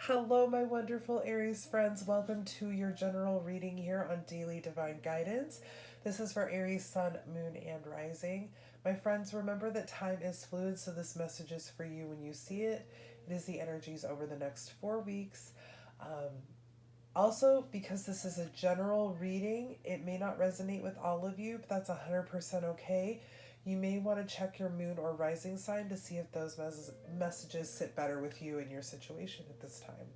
Hello, my wonderful Aries friends. Welcome to your general reading here on Daily Divine Guidance. This is for Aries, Sun, Moon, and Rising. My friends, remember that time is fluid, so this message is for you when you see it. It is the energies over the next 4 weeks. Um, Also, because this is a general reading, it may not resonate with all of you, but that's 100% okay. You may want to check your moon or rising sign to see if those messages sit better with you and your situation at this time.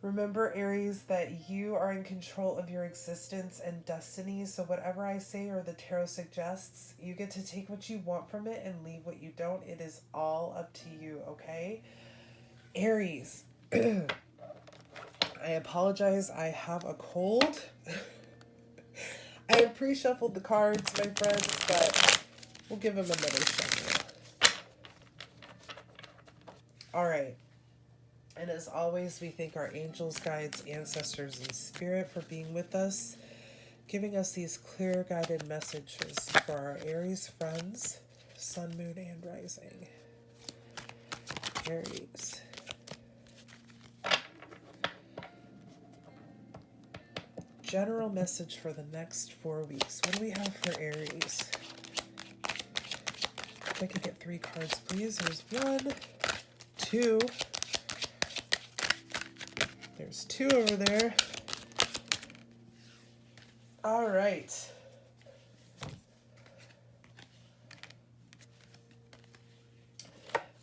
Remember, Aries, that you are in control of your existence and destiny, so whatever I say or the tarot suggests, you get to take what you want from it and leave what you don't. It is all up to you, okay? Aries. I apologize, I have a cold. I have pre-shuffled the cards, my friends, but we'll give them another shuffle. Alright. And as always, we thank our angels, guides, ancestors, and spirit for being with us, giving us these clear, guided messages for our Aries friends, Sun, Moon, and Rising. Aries. General message for the next 4 weeks. What do we have for Aries? If I could get 3 cards, please. There's 1, 2. There's 2 over there. All right.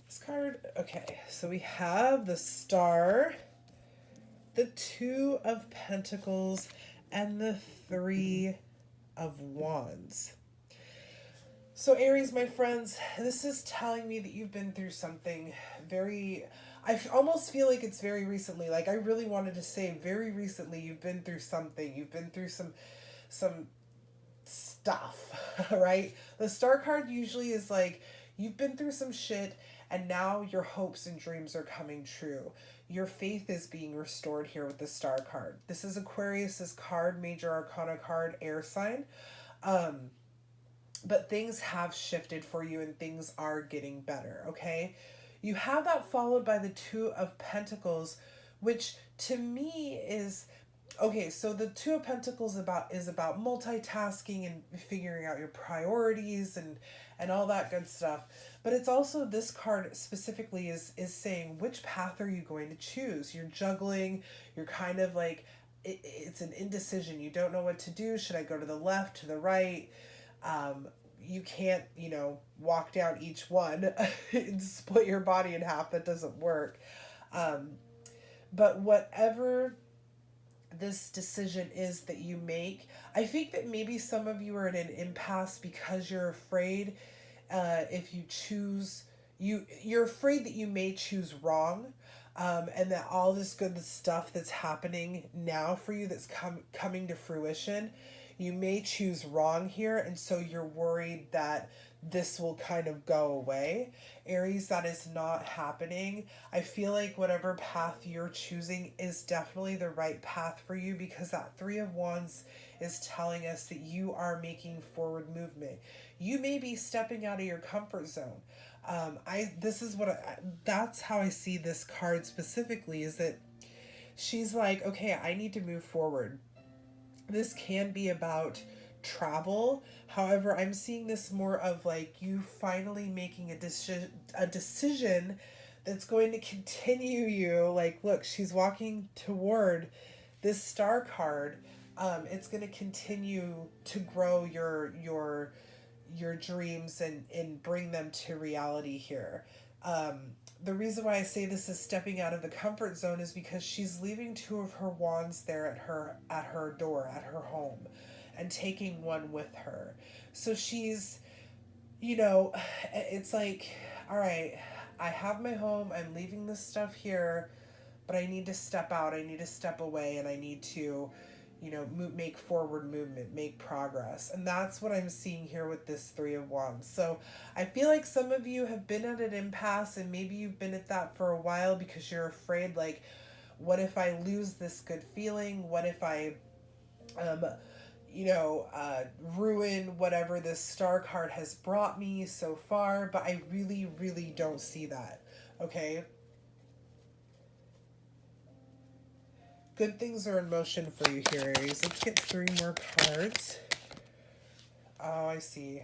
This card, okay, so we have the Star, the 2 of Pentacles, and the 3 of Wands. So Aries, my friends, this is telling me that you've been through something very, I almost feel like it's very recently. Like I really wanted to say very recently you've been through something. You've been through some stuff, right? The Star card usually is like you've been through some shit and now your hopes and dreams are coming true. Your faith is being restored here with the Star card. This is Aquarius's card, major arcana card, air sign. But things have shifted for you and things are getting better, okay? You have that followed by the 2 of Pentacles, which to me is okay. So the 2 of Pentacles is about multitasking and figuring out your priorities and all that good stuff. But it's also, this card specifically is saying, which path are you going to choose? You're juggling, you're kind of like it's an indecision. You don't know what to do. Should I go to the left, to the right? You can't, walk down each one and split your body in half. That doesn't work. But whatever this decision is that you make, I think that maybe some of you are in an impasse because you're afraid if you choose, you're afraid that you may choose wrong. And that all this good stuff that's happening now for you that's coming to fruition, you may choose wrong here, and so you're worried that this will kind of go away. Aries, that is not happening. I feel like whatever path you're choosing is definitely the right path for you, because that 3 of Wands is telling us that you are making forward movement. You may be stepping out of your comfort zone. That's how I see this card specifically, is that she's like, okay, I need to move forward. This can be about travel. However, I'm seeing this more of like you finally making a decision that's going to continue you. Like, look, she's walking toward this Star card. It's going to continue to grow your dreams and bring them to reality here. The reason why I say this is stepping out of the comfort zone is because she's leaving 2 of her wands there at her door, at her home, and taking one with her. So she's, it's like, all right, I have my home, I'm leaving this stuff here, but I need to step out, I need to step away, and I need to make forward movement, make progress. And that's what I'm seeing here with this 3 of Wands. So I feel like some of you have been at an impasse, and maybe you've been at that for a while because you're afraid, like, what if I lose this good feeling? What if I, ruin whatever this Star card has brought me so far? But I really, really don't see that. Okay? Good things are in motion for you here, Aries. Let's get 3 more cards. Oh, I see.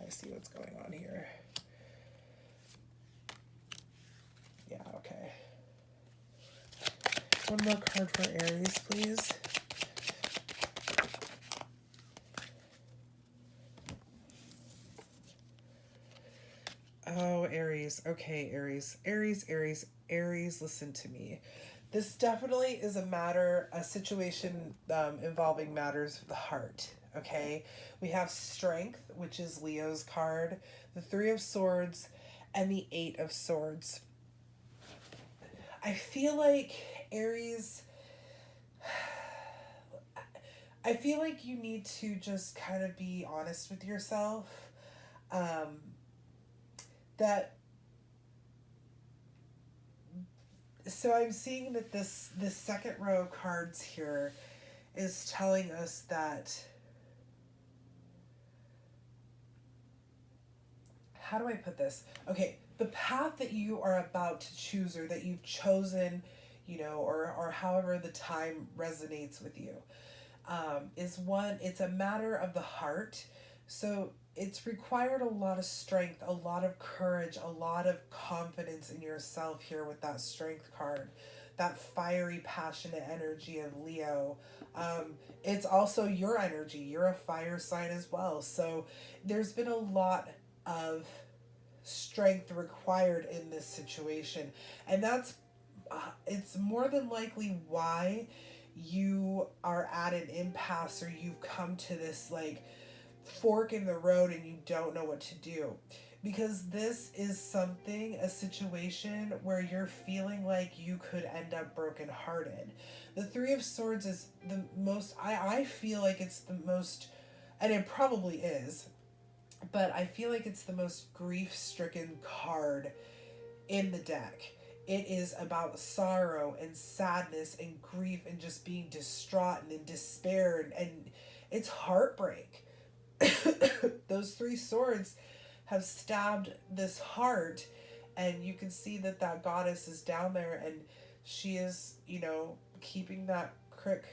I see what's going on here. Yeah, okay. One more card for Aries, please. Oh, Aries. Okay, Aries. Aries, listen to me. This definitely is a situation involving matters of the heart. Okay? We have Strength, which is Leo's card, the Three of Swords, and the Eight of Swords. I feel like Aries, I feel like you need to just kind of be honest with yourself. Um, that so I'm seeing that this second row of cards here is telling us that, how do I put this? Okay, the path that you are about to choose or that you've chosen, or however the time resonates with you, is one, it's a matter of the heart. So it's required a lot of strength, a lot of courage, a lot of confidence in yourself here with that strength card, that fiery, passionate energy of Leo. It's also your energy. You're a fire sign as well. So there's been a lot of strength required in this situation. And it's more than likely why you are at an impasse, or you've come to this like fork in the road and you don't know what to do, because this is a situation where you're feeling like you could end up brokenhearted. The Three of Swords is the most, I feel like it's the most, and it probably is, but I feel like it's the most grief stricken card in the deck. It is about sorrow and sadness and grief and just being distraught and in despair, and it's heartbreak. Those three swords have stabbed this heart, and you can see that that goddess is down there, and she is, keeping that creek,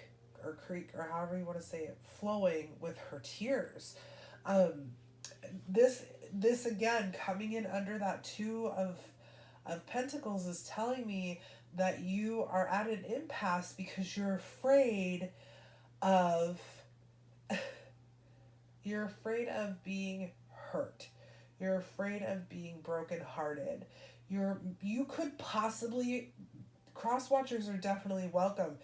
or however you want to say it, flowing with her tears. Um, this again, coming in under that two of pentacles, is telling me that you are at an impasse because of you're afraid of being hurt. You're afraid of being brokenhearted. You could possibly, cross watchers are definitely welcome.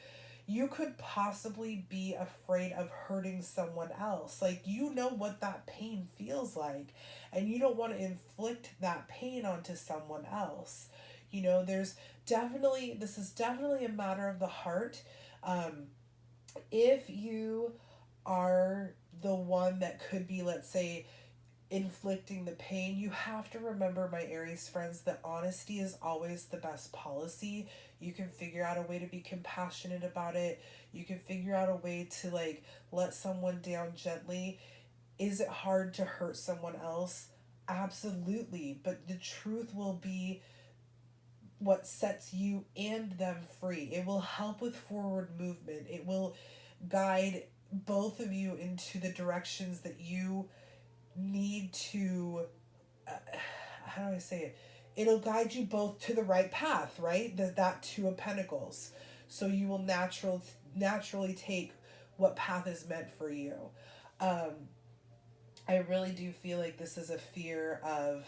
You could possibly be afraid of hurting someone else. Like, you know what that pain feels like, and you don't want to inflict that pain onto someone else. This is definitely a matter of the heart. Um, if you are the one that could be, let's say, inflicting the pain, you have to remember, my Aries friends, that honesty is always the best policy. You can figure out a way to be compassionate about it. You can figure out a way to, like, let someone down gently. Is it hard to hurt someone else? Absolutely. But the truth will be what sets you and them free. It will help with forward movement. It will guide both of you into the directions that you need to, uh, how do I say it? It'll guide you both to the right path, right? That Two of Pentacles. So you will naturally take what path is meant for you. Um, I really do feel like this is a fear of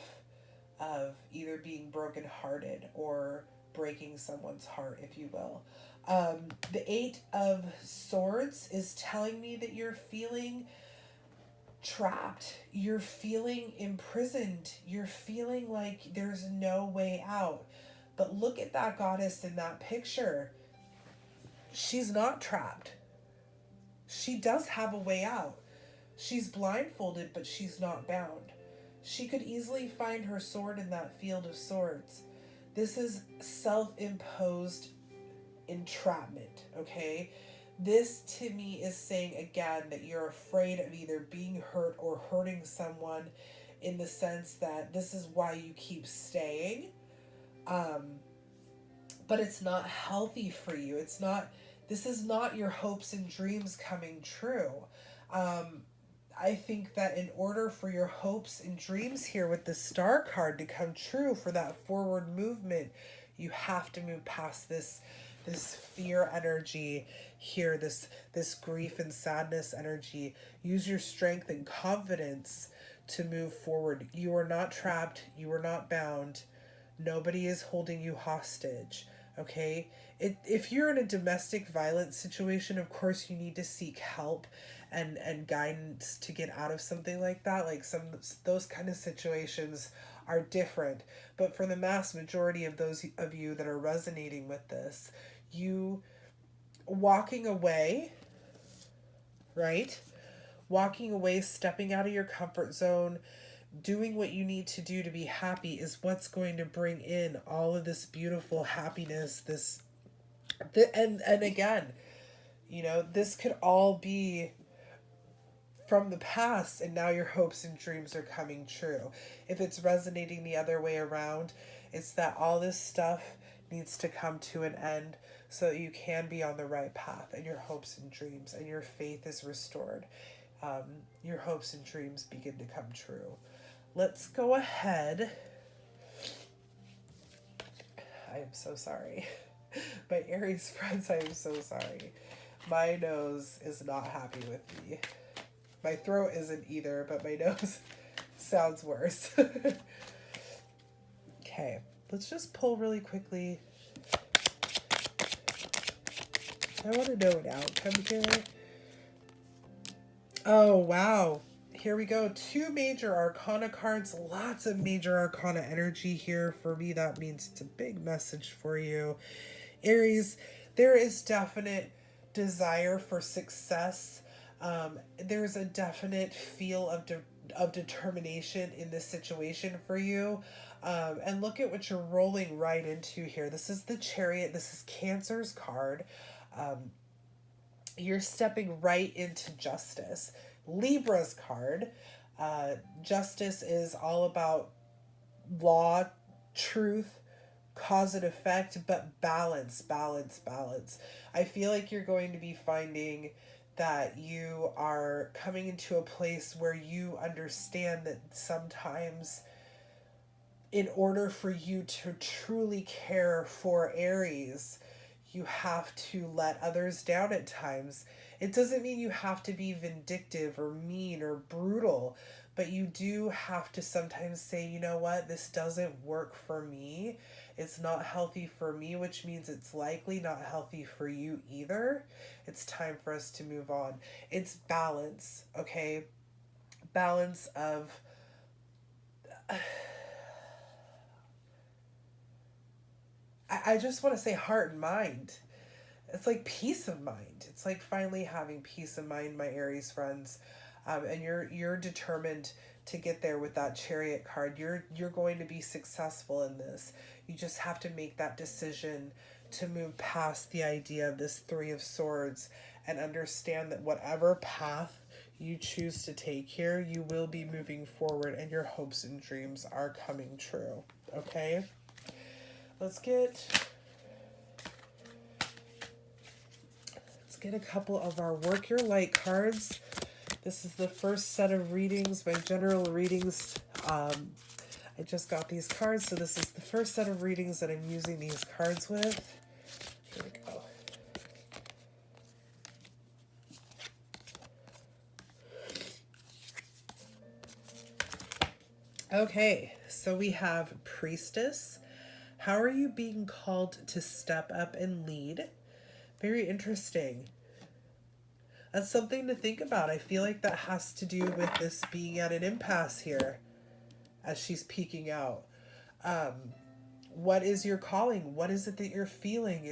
either being brokenhearted or breaking someone's heart, if you will. The Eight of Swords is telling me that you're feeling trapped. You're feeling imprisoned. You're feeling like there's no way out. But look at that goddess in that picture. She's not trapped. She does have a way out. She's blindfolded, but she's not bound. She could easily find her sword in that field of swords. This is self imposed entrapment, okay? This to me is saying again that you're afraid of either being hurt or hurting someone, in the sense that this is why you keep staying. But it's not healthy for you. It's not This is not your hopes and dreams coming true. Um, I think that in order for your hopes and dreams here with the Star card to come true, for that forward movement, you have to move past this fear energy here, this grief and sadness energy. Use your strength and confidence to move forward. You are not trapped, you are not bound. Nobody is holding you hostage. Okay? If you're in a domestic violence situation, of course you need to seek help and guidance to get out of something like that. Like those kind of situations are different. But for the mass majority of those of you that are resonating with this, you walking away, right? Walking away, stepping out of your comfort zone, doing what you need to do to be happy is what's going to bring in all of this beautiful happiness, and again, this could all be from the past, and now your hopes and dreams are coming true. If it's resonating the other way around, it's that all this stuff needs to come to an end so that you can be on the right path, and your hopes and dreams and your faith is restored. Your hopes and dreams begin to come true. Let's go ahead. I am so sorry. My Aries friends, I am so sorry. My nose is not happy with me. My throat isn't either, but my nose sounds worse. Okay, let's just pull really quickly. I want to know an outcome here. Oh, wow. Here we go. 2 major arcana cards. Lots of major arcana energy here. For me, that means it's a big message for you. Aries, there is definite desire for success. There's a definite feel of determination in this situation for you. And look at what you're rolling right into here. This is the Chariot. This is Cancer's card. You're stepping right into justice. Libra's card. Justice is all about law, truth, cause and effect, but balance. I feel like you're going to be finding that you are coming into a place where you understand that sometimes, in order for you to truly care for Aries, you have to let others down at times. It doesn't mean you have to be vindictive or mean or brutal, but you do have to sometimes say, you know what, this doesn't work for me. It's not healthy for me, which means it's likely not healthy for you either. It's time for us to move on. It's balance, okay? Balance of I just want to say heart and mind. It's like peace of mind. It's like finally having peace of mind, my Aries friends. And you're determined to get there with that Chariot card. You're going to be successful in this. You just have to make that decision to move past the idea of this 3 of Swords and understand that whatever path you choose to take here, you will be moving forward and your hopes and dreams are coming true. Okay? Let's get a couple of our Work Your Light cards. This is the first set of readings, my general readings. I just got these cards, so this is the first set of readings that I'm using these cards with. Here we go. Okay, so we have Priestess. How are you being called to step up and lead? Very interesting. That's something to think about. I feel like that has to do with this being at an impasse here as she's peeking out. What is your calling? What is it that you're feeling?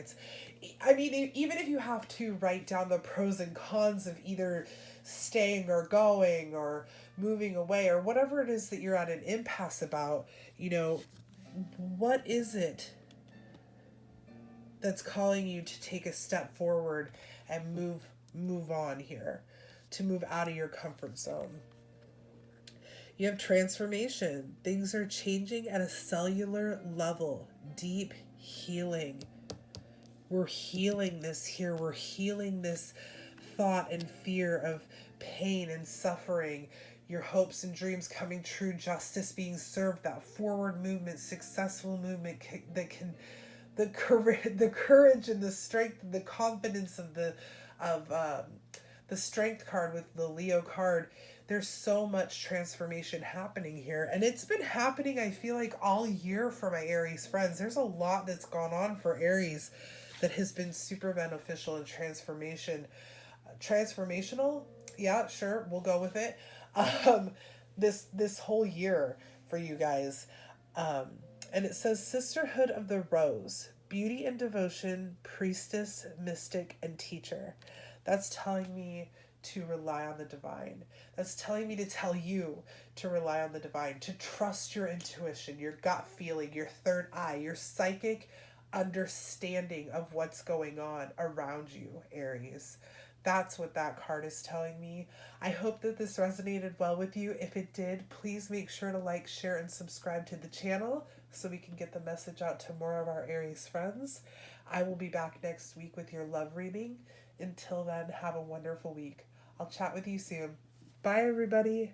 Even if you have to write down the pros and cons of either staying or going or moving away or whatever it is that you're at an impasse about, what is it that's calling you to take a step forward and move on here, to move out of your comfort zone? You have transformation. Things are changing at a cellular level. Deep healing. We're healing this here. We're healing this thought and fear of pain and suffering, your hopes and dreams coming true, justice being served, that forward movement, successful movement that can, the courage and the strength and the confidence of of the strength card with the Leo card. There's so much transformation happening here, and it's been happening, I feel like, all year for my Aries friends. There's a lot that's gone on for Aries that has been super beneficial and transformational. Yeah, sure, we'll go with it. um this whole year for you guys. um and it says sisterhood of the rose, beauty and devotion, priestess, mystic, and teacher. That's telling me to rely on the divine. That's telling me to tell you to rely on the divine, to trust your intuition, your gut feeling, your third eye, your psychic understanding of what's going on around you, Aries. That's what that card is telling me. I hope that this resonated well with you. If it did, please make sure to like, share, and subscribe to the channel so we can get the message out to more of our Aries friends. I will be back next week with your love reading. Until then, have a wonderful week. I'll chat with you soon. Bye, everybody.